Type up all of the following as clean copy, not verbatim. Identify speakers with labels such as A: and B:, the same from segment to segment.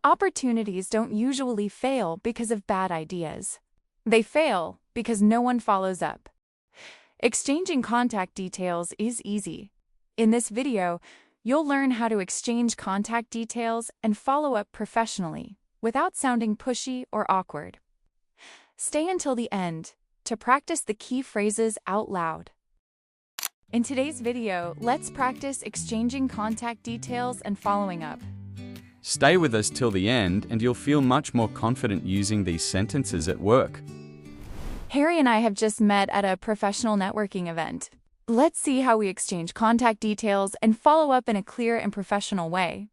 A: Opportunities don't usually fail because of bad ideas. They fail because no one follows up. Exchanging contact details is easy. In this video, you'll learn how to exchange contact details and follow up professionally without sounding pushy or awkward. Stay until the end to practice the key phrases out loud. In today's video, let's practice exchanging contact details and following up.
B: Stay with us till the end and you'll feel much more confident using these sentences at work.
A: Harry and I have just met at a professional networking event. Let's see how we exchange contact details and follow up in a clear and professional way.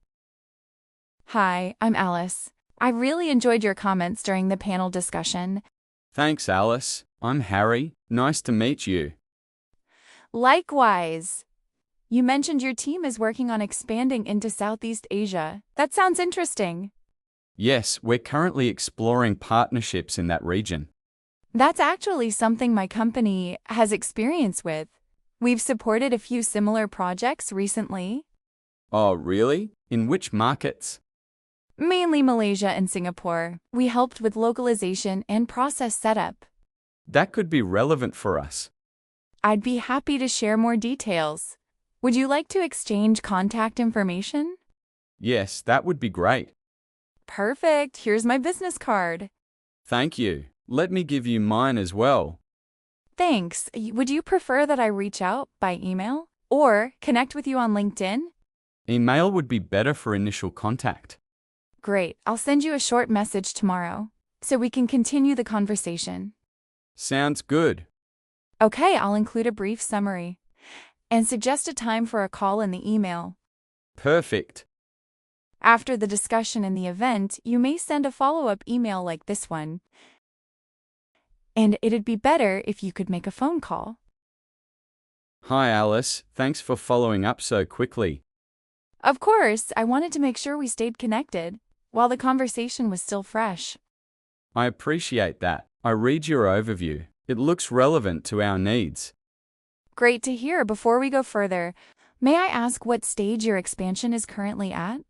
A: Hi, I'm Alice. I really enjoyed your comments during the panel discussion.
B: Thanks, Alice. I'm Harry. Nice to meet you.
A: Likewise. You mentioned your team is working on expanding into Southeast Asia. That sounds interesting.
B: Yes, we're currently exploring partnerships in that region.
A: That's actually something my company has experience with. We've supported a few similar projects recently.
B: Oh, really? In which markets?
A: Mainly Malaysia and Singapore. We helped with localization and process setup.
B: That could be relevant for us.
A: I'd be happy to share more details. Would you like to exchange contact information?
B: Yes, that would be great.
A: Perfect. Here's my business card.
B: Thank you. Let me give you mine as well.
A: Thanks. Would you prefer that I reach out by email or connect with you on LinkedIn?
B: Email would be better for initial contact.
A: Great. I'll send you a short message tomorrow so we can continue the conversation.
B: Sounds good.
A: Okay, I'll include a brief summary and suggest a time for a call in the email.
B: Perfect.
A: After the discussion in the event, you may send a follow-up email like this one. And it'd be better if you could make a phone call.
B: Hi, Alice. Thanks for following up so quickly.
A: Of course, I wanted to make sure we stayed connected while the conversation was still fresh.
B: I appreciate that. I read your overview. It looks relevant to our needs.
A: Great to hear. Before we go further, may I ask what stage your expansion is currently at?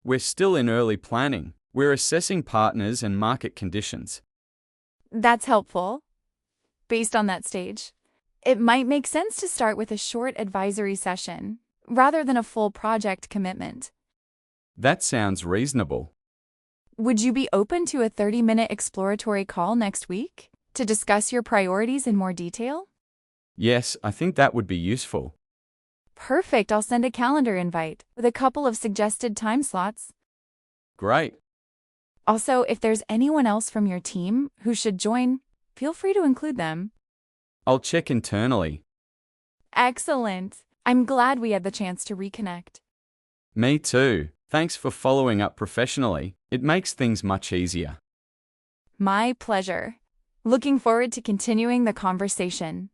B: We're still in early planning. We're assessing partners and market conditions.
A: That's helpful. Based on that stage, it might make sense to start with a short advisory session rather than a full project commitment.
B: That sounds reasonable.
A: Would you be open to a 30-minute exploratory call next week to discuss your priorities in more detail?
B: Yes, I think that would be useful.
A: Perfect. I'll send a calendar invite with a couple of suggested time slots.
B: Great.
A: Also, if there's anyone else from your team who should join, feel free to include them.
B: I'll check internally.
A: Excellent. I'm glad we had the chance to reconnect.
B: Me too. Thanks for following up professionally. It makes things much easier.
A: My pleasure. Looking forward to continuing the conversation.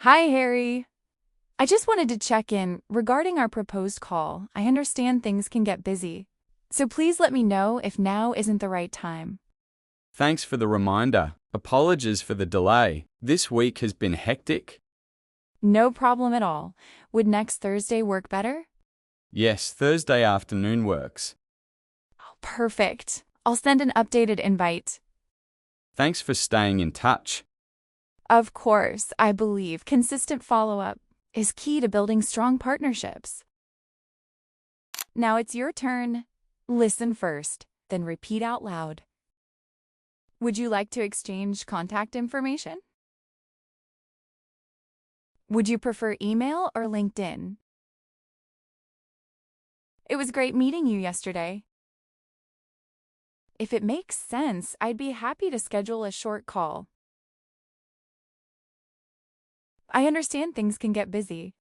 A: Hi, Harry. I just wanted to check in regarding our proposed call. I understand things can get busy, so please let me know if now isn't the right time.
B: Thanks for the reminder. Apologies for the delay. This week has been hectic.
A: No problem at all. Would next Thursday work better?
B: Yes, Thursday afternoon works.
A: Oh, perfect. I'll send an updated invite.
B: Thanks for staying in touch.
A: Of course, I believe consistent follow-up is key to building strong partnerships. Now it's your turn. Listen first, then repeat out loud. Would you like to exchange contact information? Would you prefer email or LinkedIn? It was great meeting you yesterday. If it makes sense, I'd be happy to schedule a short call. I understand things can get busy.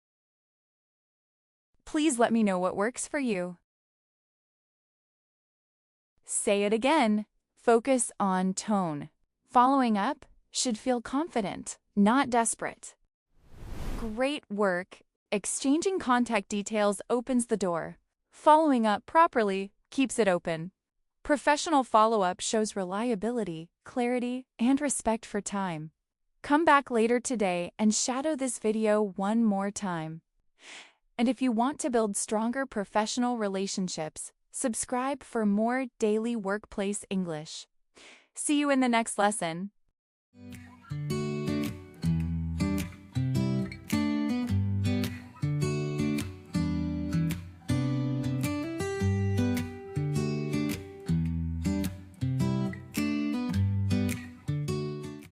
A: Please let me know what works for you. Say it again. Focus on tone. Following up should feel confident, not desperate. Great work. Exchanging contact details opens the door. Following up properly keeps it open. Professional follow-up shows reliability, clarity, and respect for time. Come back later today and shadow this video one more time. And if you want to build stronger professional relationships, Subscribe for more daily workplace English. See you in the next lesson.